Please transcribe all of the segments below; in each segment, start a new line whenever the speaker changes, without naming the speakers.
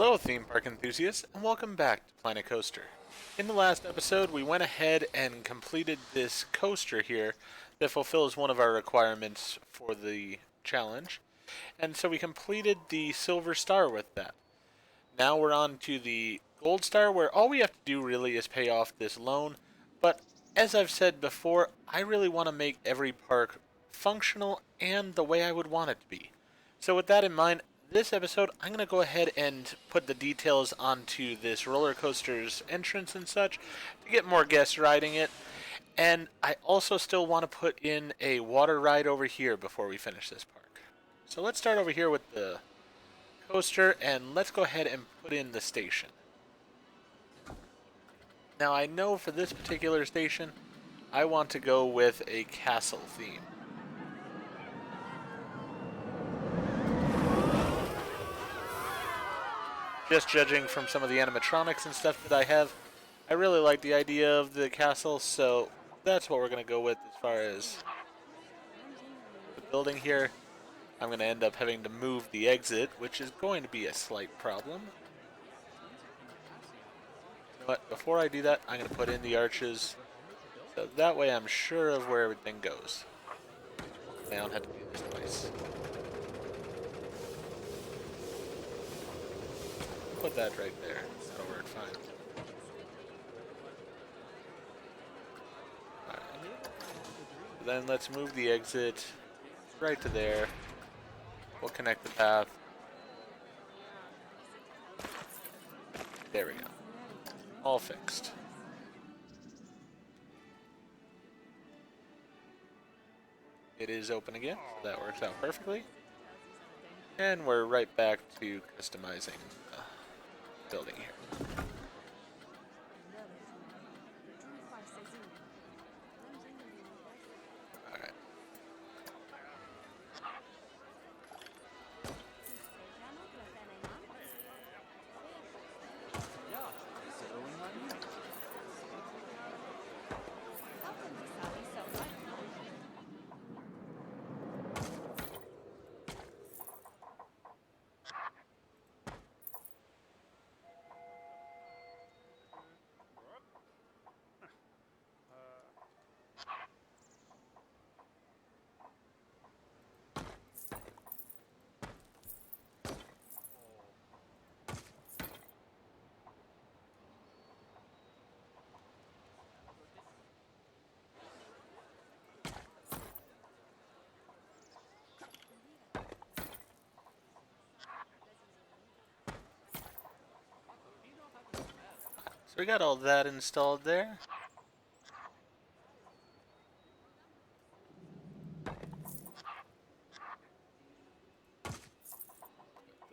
Hello, theme park enthusiasts, and welcome back to Planet Coaster. In the last episode, we went ahead and completed this coaster here that fulfills one of our requirements for the challenge, and so we completed the silver star with that. Now we're on to the gold star, where all we have to do really is pay off this loan, but as I've said before, I really want to make every park functional and the way I would want it to be. So with that in mind, this episode, I'm going to go ahead and put the details onto this roller coaster's entrance and such to get more guests riding it. And I also still want to put in a water ride over here before we finish this park. So let's start over here with the coaster and let's go ahead and put in the station. Now I know for this particular station, I want to go with a castle theme. Just judging from some of the animatronics and stuff that I have, I really like the idea of the castle, so that's what we're going to go with as far as the building here. I'm going to end up having to move the exit, which is going to be a slight problem. But before I do that, I'm going to put in the arches, so that way I'm sure of where everything goes. I don't have to do this twice. Put that right there. That'll work fine. Alright. Then let's move the exit right to there. We'll connect the path. There we go. All fixed. It is open again, so that works out perfectly. And we're right back to customizing the building here. Alright. So we got all that installed there.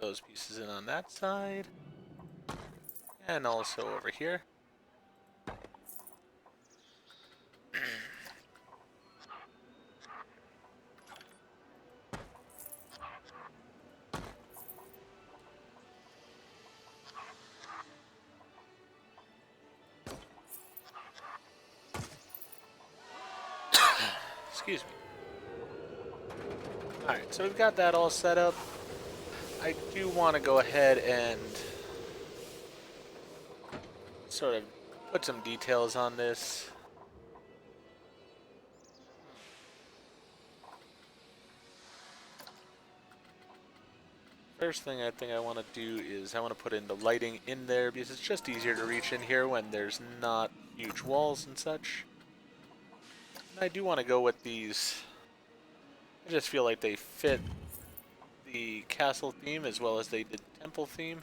Those pieces in on that side. And also over here. Excuse me. Alright, so we've got that all set up. I do want to go ahead and sort of put some details on this. First thing I think I want to do is I want to put in the lighting in there because it's just easier to reach in here when there's not huge walls and such. And I do want to go with these. I just feel like they fit the castle theme as well as they did the temple theme.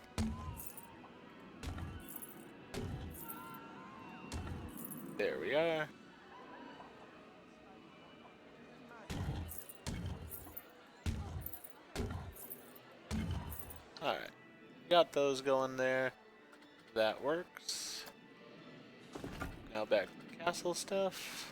There we are. Alright. Got those going there. That works. Now back to the castle stuff.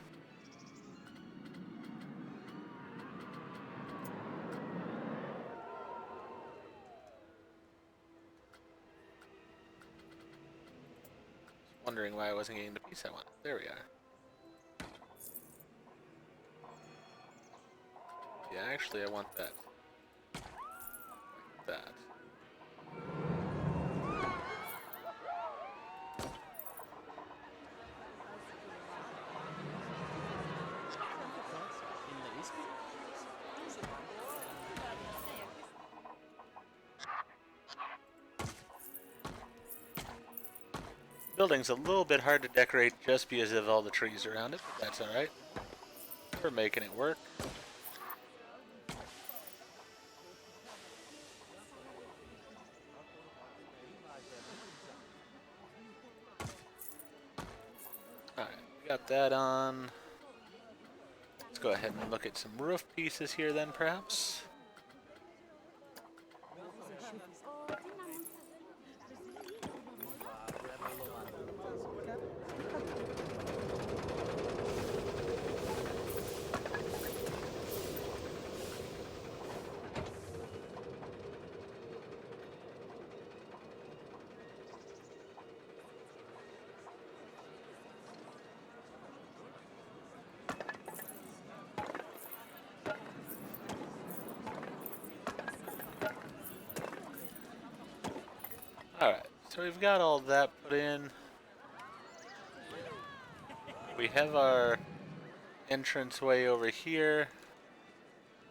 Wondering why I wasn't getting the piece I wanted. There we are. Yeah, actually I want that. Like that. building's a little bit hard to decorate just because of all the trees around it, but that's alright. We're making it work. Alright, we got that on. Let's go ahead and look at some roof pieces here then, perhaps. Alright, so we've got all that put in. We have our entranceway over here.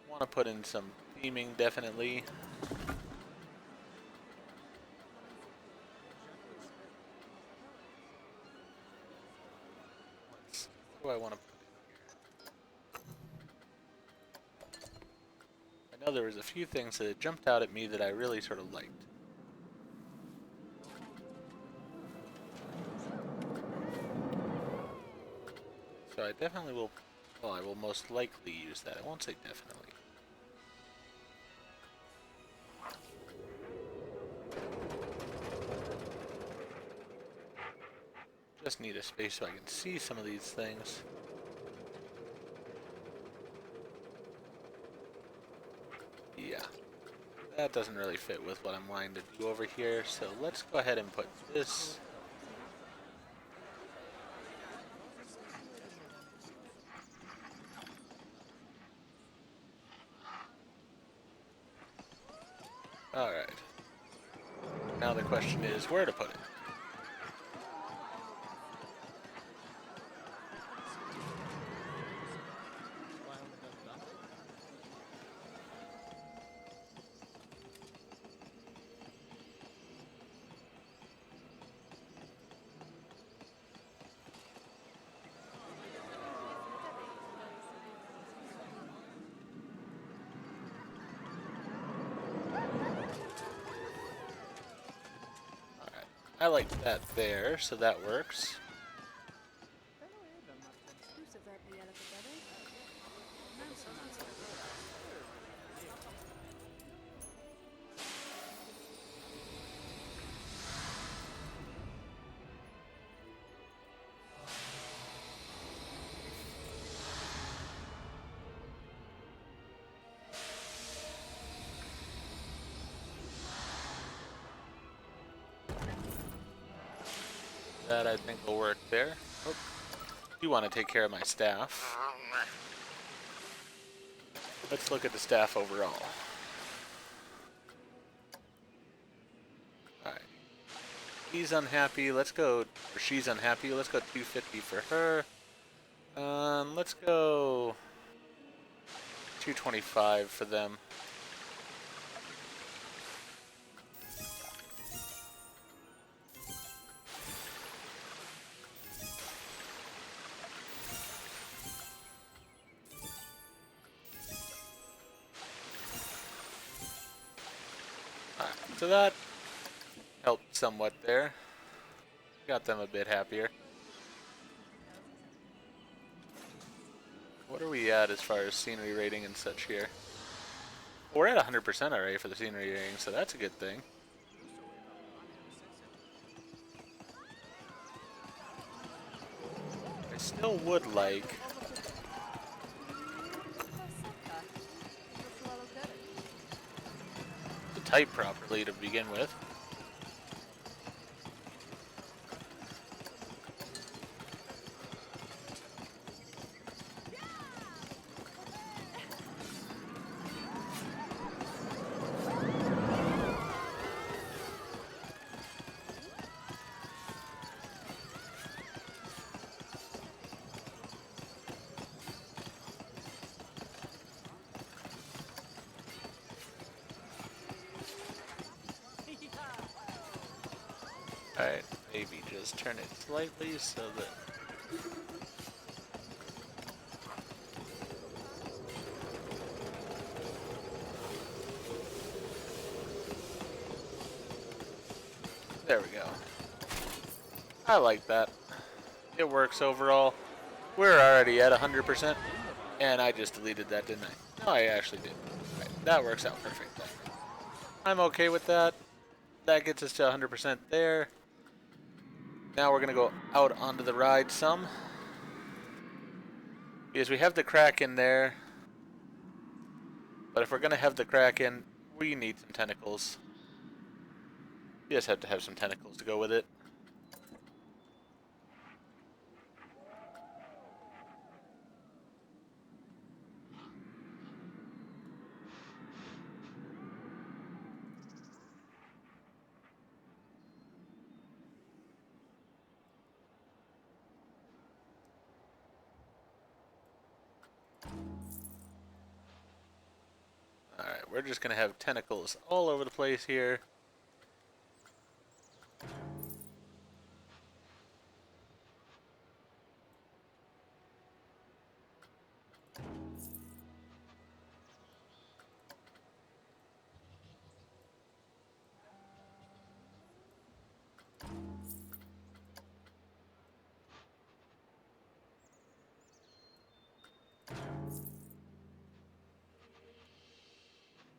Want to put in some theming, definitely. What do I want to put in here? I know there was a few things that jumped out at me that I really sort of liked. So I definitely will, well, I will most likely use that. I won't say definitely. Just need a space so I can see some of these things. Yeah, that doesn't really fit with what I'm wanting to do over here, so let's go ahead and put this. Alright. Now the question is where to put it. I like that there, so that works. That I think will work there. Oh, you want to take care of my staff. Let's look at the staff overall. Alright. He's unhappy. Let's go, or she's unhappy. Let's go 250 for her. Let's go 225 for them. Alright, so that helped somewhat there. Got them a bit happier. What are we at as far as scenery rating and such here? We're at 100% already for the scenery rating, so that's a good thing. I still would like to type properly to begin with. Maybe just turn it slightly so that... There we go. I like that. It works overall. We're already at 100%, and I just deleted that, didn't I? No, I actually did. Right, that works out perfect then. I'm okay with that. That gets us to 100% there. Now we're going to go out onto the ride some. Because we have the Kraken there. But if we're going to have the Kraken, we need some tentacles. You just have to have some tentacles to go with it. Alright, we're just going to have tentacles all over the place here.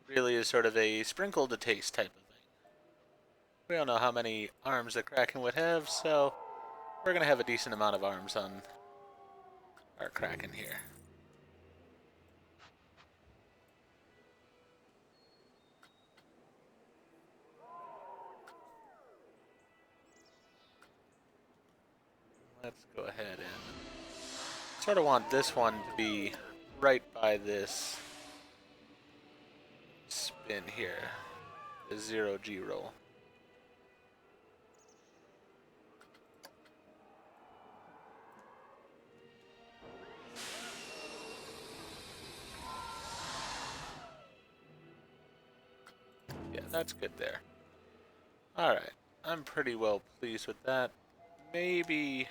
Really is sort of a sprinkle to taste type of thing. We don't know how many arms the Kraken would have, so we're going to have a decent amount of arms on our Kraken here. Let's go ahead and sort of want this one to be right by this spin here, the 0G roll. Yeah, that's good there. Alright, I'm pretty well pleased with that. Maybe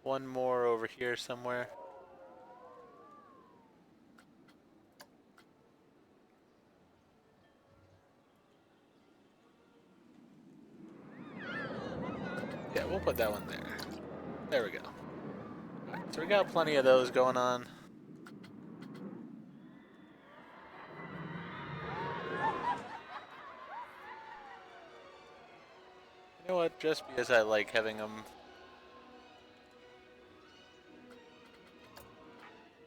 one more over here somewhere. Yeah, we'll put that one there. There we go. Alright, so we got plenty of those going on. You know what, just because I like having them,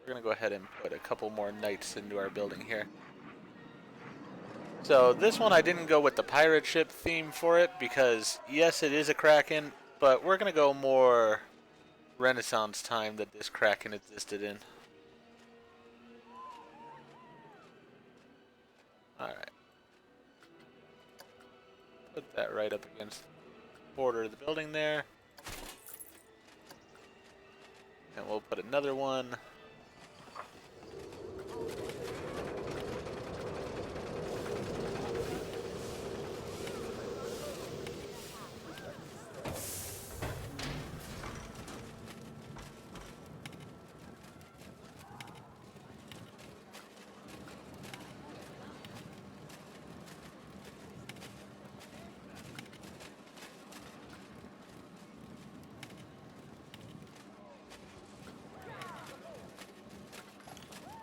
we're going to go ahead and put a couple more knights into our building here. So this one I didn't go with the pirate ship theme for it because yes, it is a Kraken, but we're going to go more Renaissance time that this Kraken existed in. Alright. Put that right up against the border of the building there. And we'll put another one.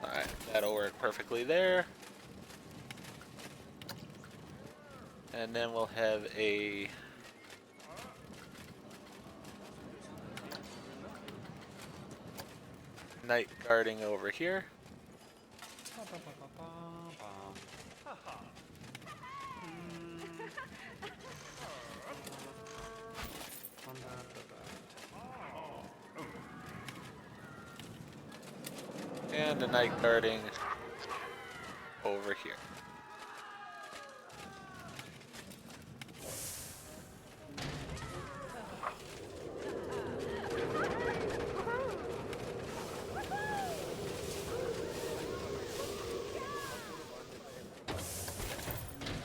Alright, that'll work perfectly there. And then we'll have a knight guarding over here. And a knight guarding over here.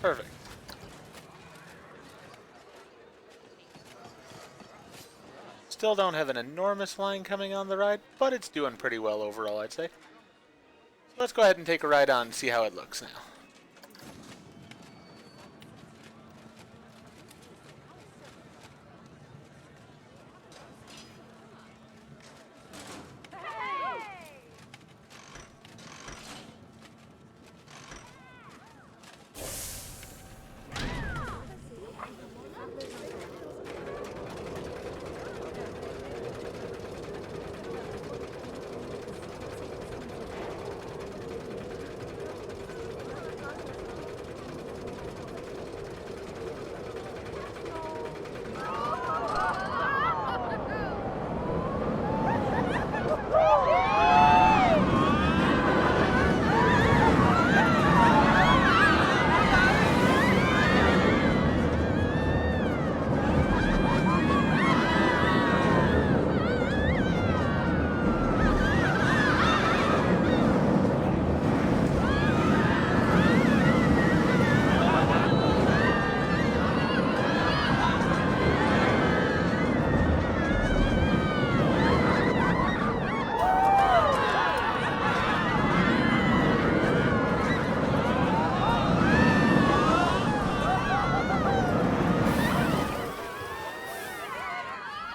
Perfect. Still don't have an enormous line coming on the ride, but it's doing pretty well overall, I'd say. So let's go ahead and take a ride on and see how it looks now.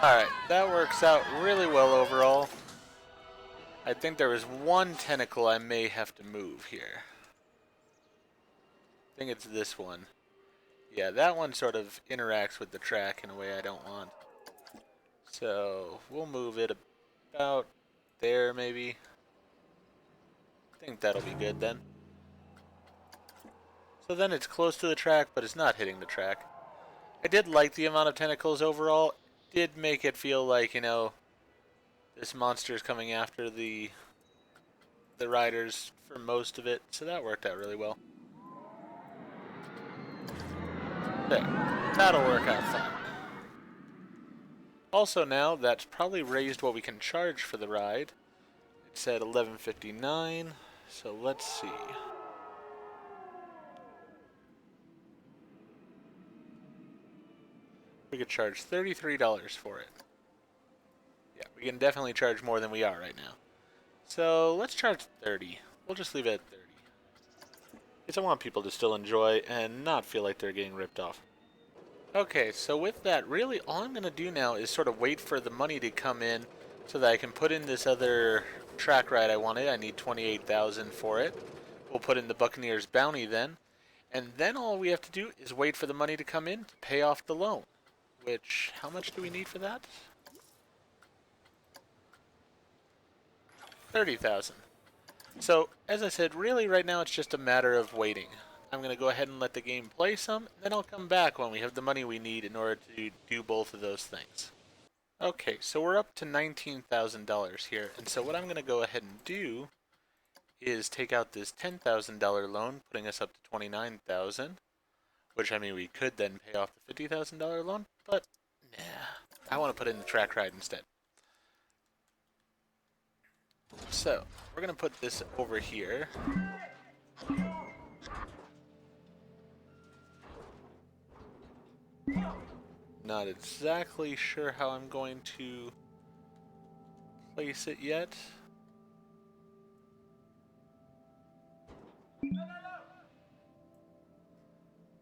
Alright, that works out really well overall. I think there was one tentacle I may have to move here. I think it's this one. Yeah, that one sort of interacts with the track in a way I don't want. So, we'll move it about there, maybe. I think that'll be good then. So then it's close to the track, but it's not hitting the track. I did like the amount of tentacles overall. Did make it feel like, you know, this monster is coming after the riders for most of it, so that worked out really well. There. That'll work out fine. Also now, that's probably raised what we can charge for the ride. It said $11.59, so let's see. We could charge $33 for it. Yeah, we can definitely charge more than we are right now. So let's charge $30. We'll just leave it at $30. Because I want people to still enjoy and not feel like they're getting ripped off. Okay, so with that, really all I'm going to do now is sort of wait for the money to come in so that I can put in this other track ride I wanted. I need $28,000 for it. We'll put in the Buccaneers bounty then. And then all we have to do is wait for the money to come in to pay off the loan. Which, how much do we need for that? $30,000. So, as I said, really right now it's just a matter of waiting. I'm going to go ahead and let the game play some, then I'll come back when we have the money we need in order to do both of those things. Okay, so we're up to $19,000 here, and so what I'm going to go ahead and do is take out this $10,000 loan, putting us up to $29,000, which I mean we could then pay off the $50,000 loan, but nah, I want to put in the track ride instead. So, we're going to put this over here. Not exactly sure how I'm going to place it yet.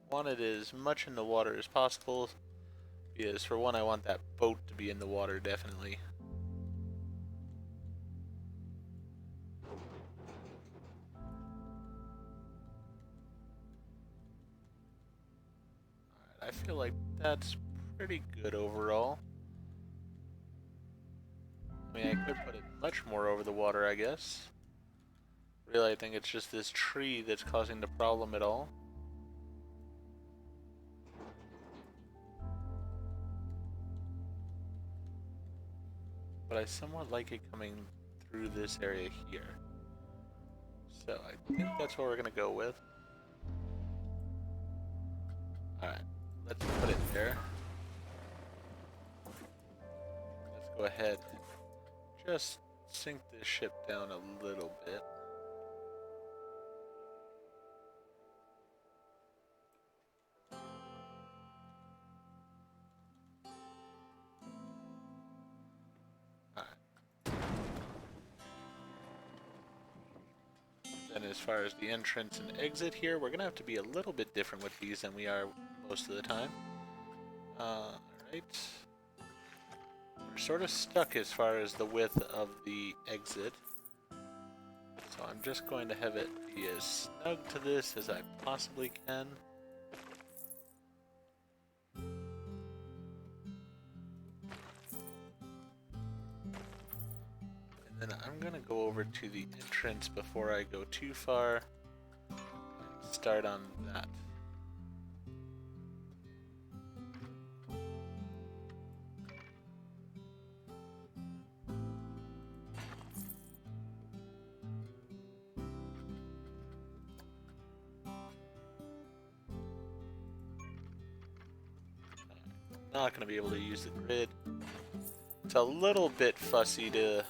Want it as much in the water as possible, because for one I want that boat to be in the water definitely. Alright, I feel like that's pretty good overall. I mean, I could put it much more over the water, I guess. Really, I think it's just this tree that's causing the problem at all. But I somewhat like it coming through this area here. So I think that's what we're going to go with. Alright, let's put it there. Let's go ahead and just sink this ship down a little bit. Then as far as the entrance and exit here, we're going to have to be a little bit different with these than we are most of the time. Alright. We're sort of stuck as far as the width of the exit. So I'm just going to have it be as snug to this as I possibly can. And then I'm going to go over to the entrance before I go too far. And start on that. Not going to be able to use the grid. It's a little bit fussy to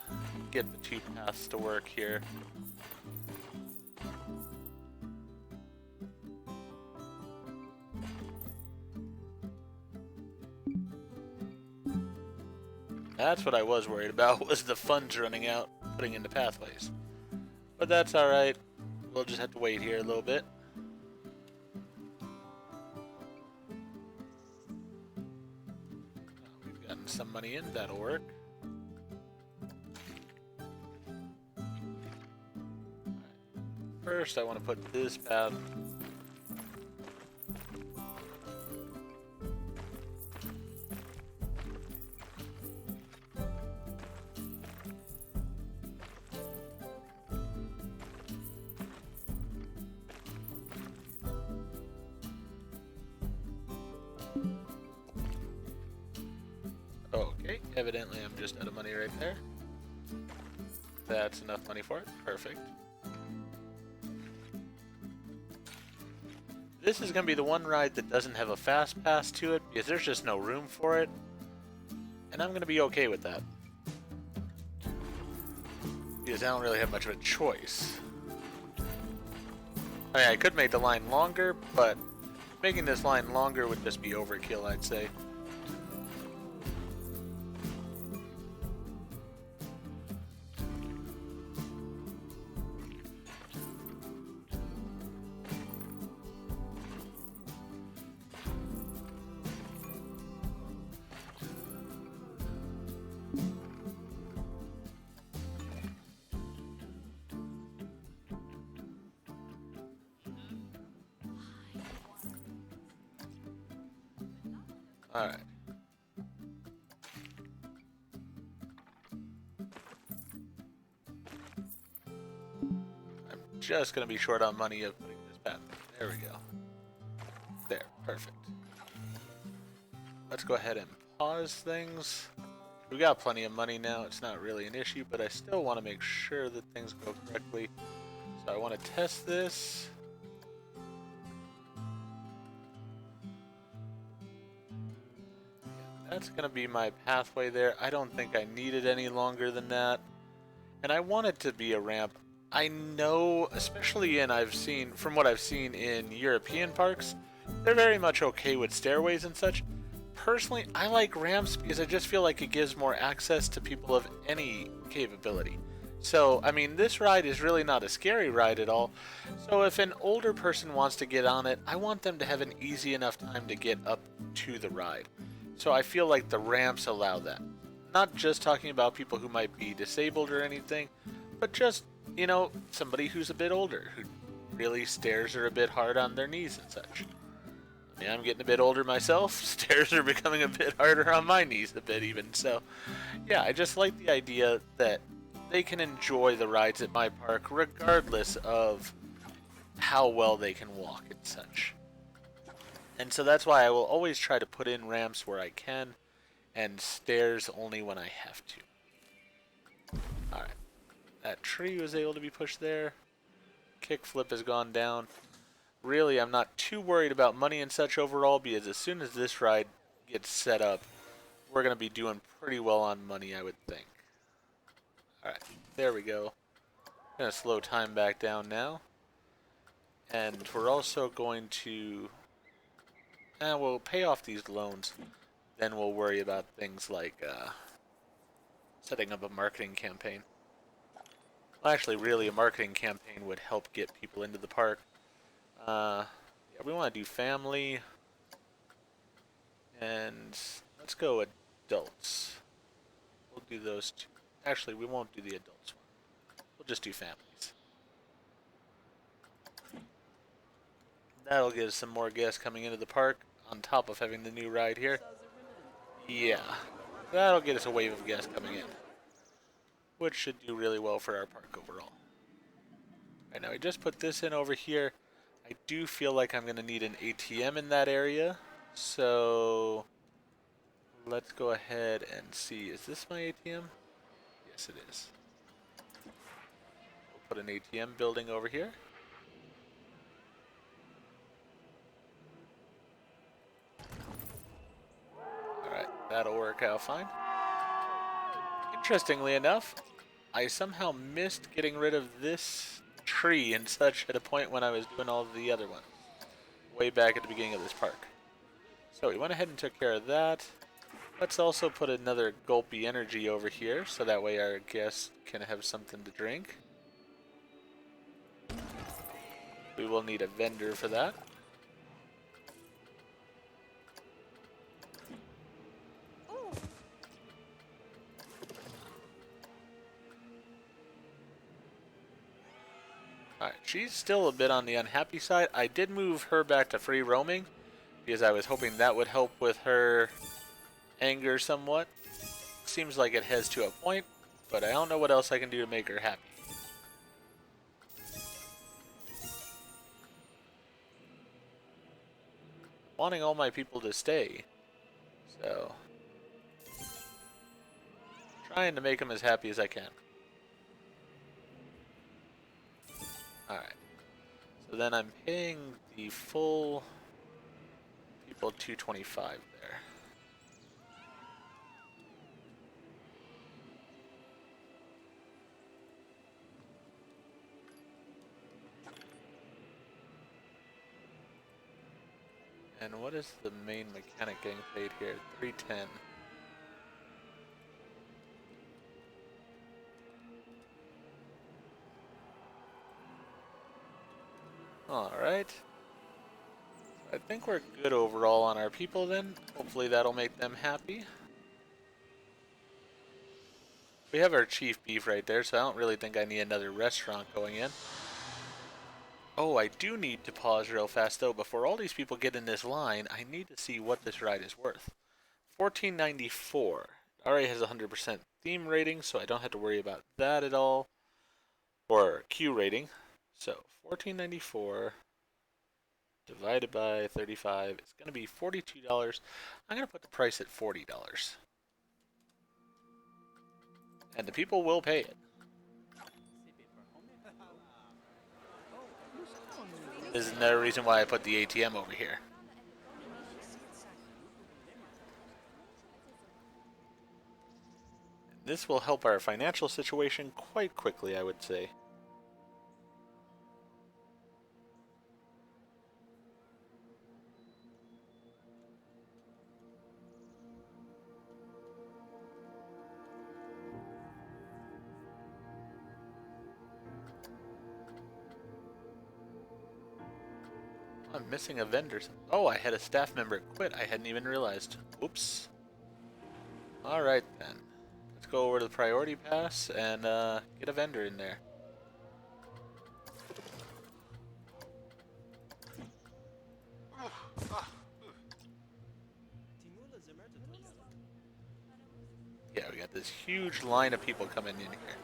get the two paths to work here. That's what I was worried about, was the funds running out putting into pathways. But that's alright. We'll just have to wait here a little bit. We've gotten some money in, that'll work. First, I want to put this path. Okay, evidently I'm just out of money right there. That's enough money for it. Perfect. This is going to be the one ride that doesn't have a fast pass to it because there's just no room for it. And I'm going to be okay with that. Because I don't really have much of a choice. I mean, I could make the line longer, but making this line longer would just be overkill, I'd say. Alright. I'm just going to be short on money of putting this back. There we go. There, perfect. Let's go ahead and pause things. We got plenty of money now, it's not really an issue, but I still want to make sure that things go correctly. So I want to test this. That's going to be my pathway there. I don't think I need it any longer than that. And I want it to be a ramp. I know, especially from what I've seen in European parks, they're very much okay with stairways and such. Personally, I like ramps because I just feel like it gives more access to people of any capability. So, I mean, this ride is really not a scary ride at all. So if an older person wants to get on it, I want them to have an easy enough time to get up to the ride. So I feel like the ramps allow that. Not just talking about people who might be disabled or anything, but just, you know, somebody who's a bit older, who really stairs are a bit hard on their knees and such. I mean, I'm getting a bit older myself. Stairs are becoming a bit harder on my knees a bit even. So, yeah, I just like the idea that they can enjoy the rides at my park regardless of how well they can walk and such. And so that's why I will always try to put in ramps where I can, and stairs only when I have to. Alright. That tree was able to be pushed there. Kickflip has gone down. Really, I'm not too worried about money and such overall, because as soon as this ride gets set up, we're going to be doing pretty well on money, I would think. Alright, there we go. I'm going to slow time back down now. And we're also going to... we'll pay off these loans. Then we'll worry about things like setting up a marketing campaign. Well, actually, really, a marketing campaign would help get people into the park. Yeah, we want to do family, and let's go adults. We'll do those two. Actually, we won't do the adults one. We'll just do families. That'll get us some more guests coming into the park, on top of having the new ride here. Yeah, that'll get us a wave of guests coming in, which should do really well for our park overall. Right now, I just put this in over here. I do feel like I'm going to need an ATM in that area, so let's go ahead and see. Is this my ATM? Yes, it is. We'll put an ATM building over here. Alright, that'll work out fine. Interestingly enough, I somehow missed getting rid of this tree and such at a point when I was doing all the other ones, way back at the beginning of this park. So we went ahead and took care of that. Let's also put another gulpy energy over here, so that way our guests can have something to drink. We will need a vendor for that. Alright, she's still a bit on the unhappy side. I did move her back to free roaming, because I was hoping that would help with her anger somewhat. Seems like it has to a point, but I don't know what else I can do to make her happy. Wanting all my people to stay, so trying to make them as happy as I can. Alright, so then I'm paying the full people 225 there. And what is the main mechanic getting paid here? 310. Alright. I think we're good overall on our people then. Hopefully that'll make them happy. We have our chief beef right there, so I don't really think I need another restaurant going in. Oh, I do need to pause real fast though. Before all these people get in this line, I need to see what this ride is worth. $14.94. Already has 100% theme rating, so I don't have to worry about that at all. Or Q rating. So $14.94 divided by 35 is going to be $42. I'm going to put the price at $40. And the people will pay it. This is another reason why I put the ATM over here. This will help our financial situation quite quickly, I would say. I'm missing a vendor. Oh, I had a staff member quit. I hadn't even realized. Oops. Alright then. Let's go over to the priority pass and get a vendor in there. Yeah, we got this huge line of people coming in here.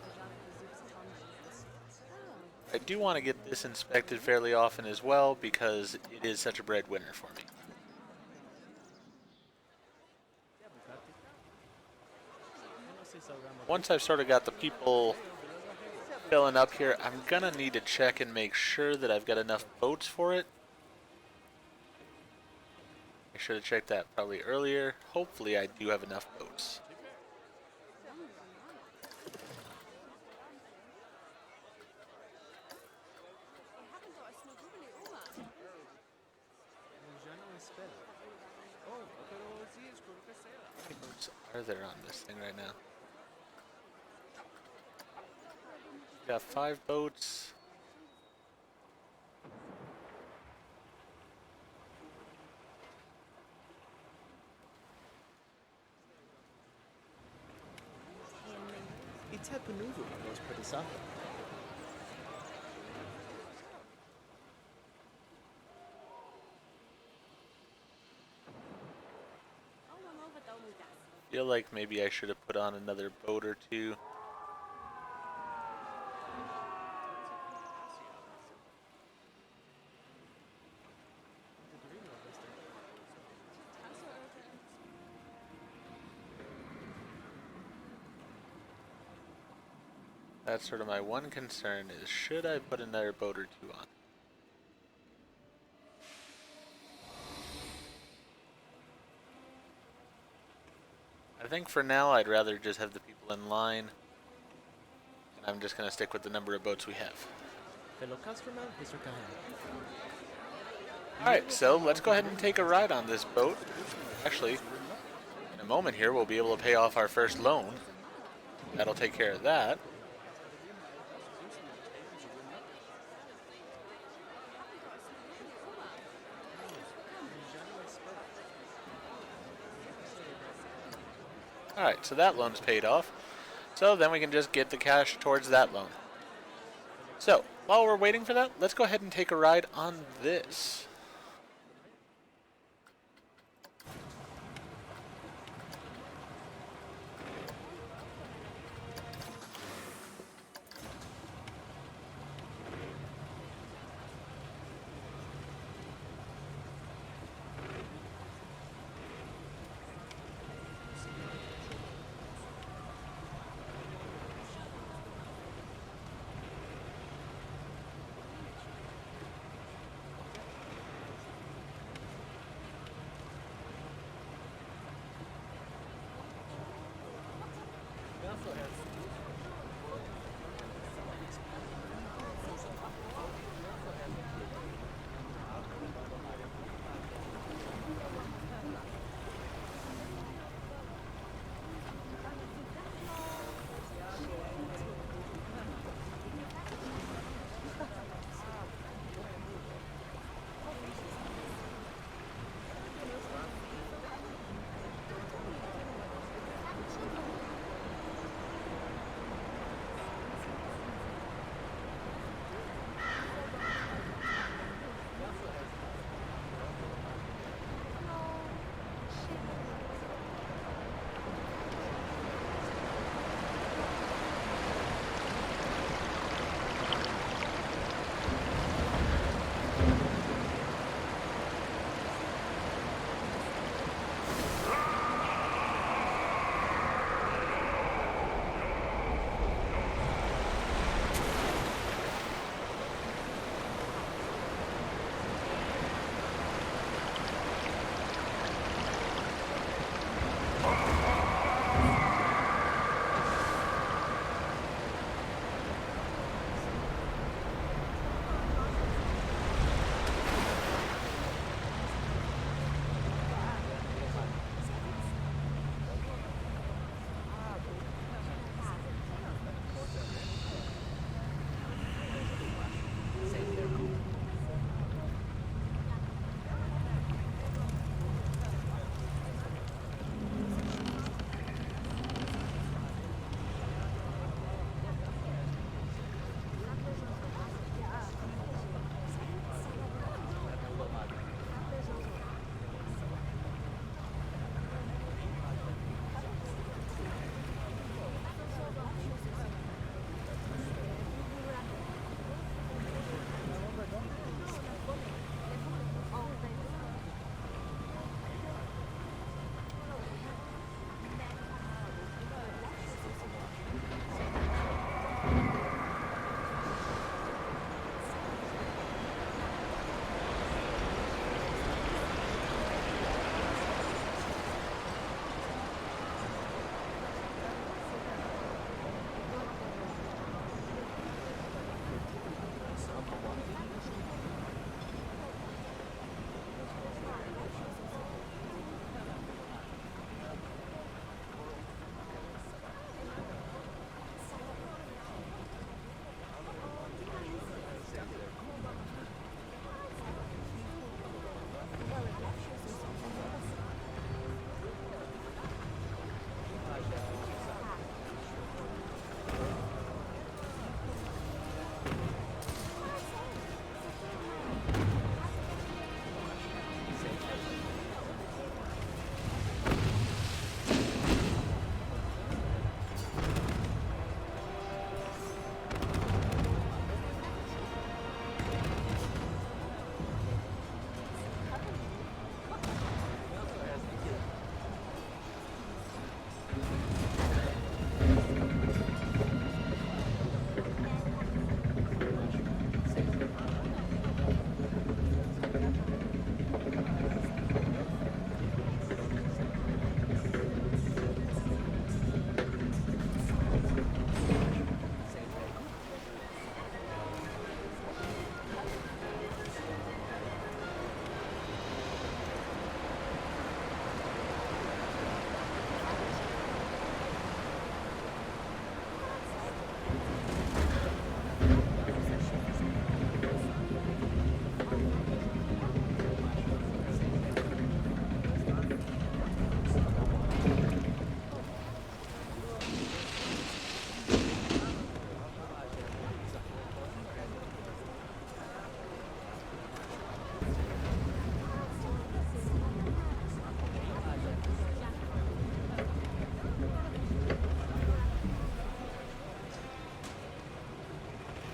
I do want to get this inspected fairly often as well because it is such a breadwinner for me. Once I've sort of got the people filling up here, I'm gonna need to check and make sure that I've got enough boats for it. I should have checked that probably earlier. Hopefully I do have enough boats. How many boats are there on this thing right now? We got 5 boats. Feel like maybe I should have put on another boat or two. That's sort of my one concern is, should I put another boat or two on? I think for now I'd rather just have the people in line. And I'm just going to stick with the number of boats we have. Alright, so let's go ahead and take a ride on this boat. Actually, in a moment here we'll be able to pay off our first loan. That'll take care of that. Alright, so that loan's paid off. So then we can just get the cash towards that loan. So, while we're waiting for that, let's go ahead and take a ride on this.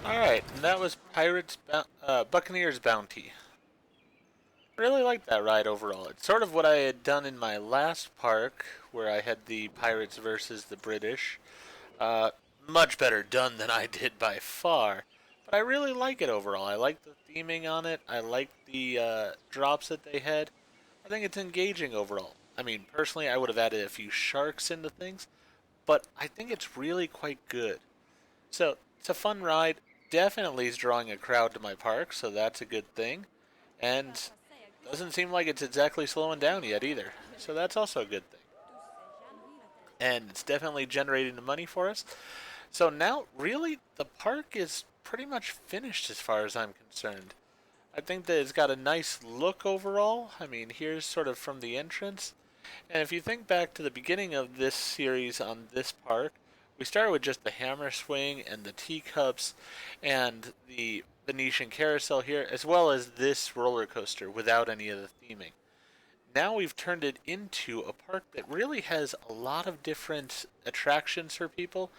Alright, and that was Buccaneer's Bounty. Really liked that ride overall. It's sort of what I had done in my last park, where I had the Pirates versus the British. Uh, Much better done than I did by far. But I really like it overall. I like the theming on it. I like the drops that they had. I think it's engaging overall. I mean, personally, I would have added a few sharks into things, but I think it's really quite good. So, it's a fun ride. Definitely is drawing a crowd to my park, so that's a good thing. And doesn't seem like it's exactly slowing down yet either. So that's also a good thing. And it's definitely generating the money for us. So now, really, the park is pretty much finished as far as I'm concerned. I think that it's got a nice look overall. I mean, here's sort of from the entrance. And if you think back to the beginning of this series on this park, we started with just the hammer swing and the teacups and the Venetian carousel here, as well as this roller coaster without any of the theming. Now we've turned it into a park that really has a lot of different attractions for people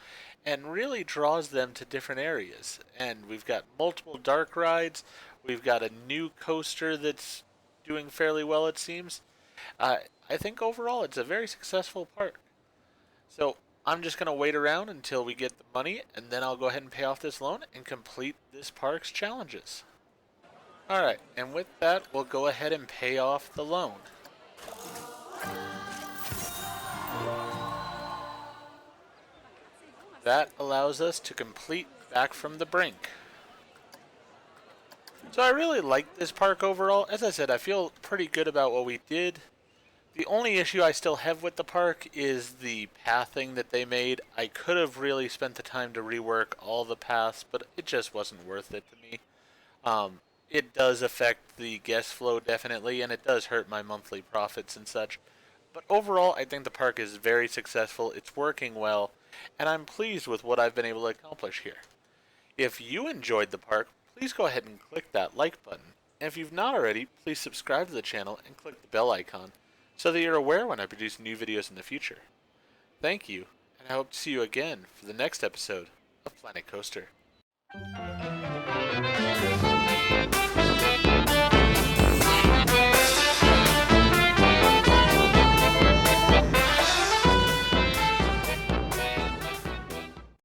and really draws them to different areas. And we've got multiple dark rides. We've got a new coaster that's doing fairly well, it seems. I think overall it's a very successful park. So I'm just going to wait around until we get the money, and then I'll go ahead and pay off this loan and complete this park's challenges. Alright, and with that, we'll go ahead and pay off the loan. That allows us to complete Back from the Brink. So I really like this park overall. As I said, I feel pretty good about what we did. The only issue I still have with the park is the pathing that they made. I could have really spent the time to rework all the paths, but it just wasn't worth it to me. It does affect the guest flow definitely, and it does hurt my monthly profits and such. But overall, I think the park is very successful. It's working well, and I'm pleased with what I've been able to accomplish here. If you enjoyed the park, please go ahead and click that like button. And if you've not already, please subscribe to the channel and click the bell icon so that you're aware when I produce new videos in the future. Thank you, and I hope to see you again for the next episode of Planet Coaster.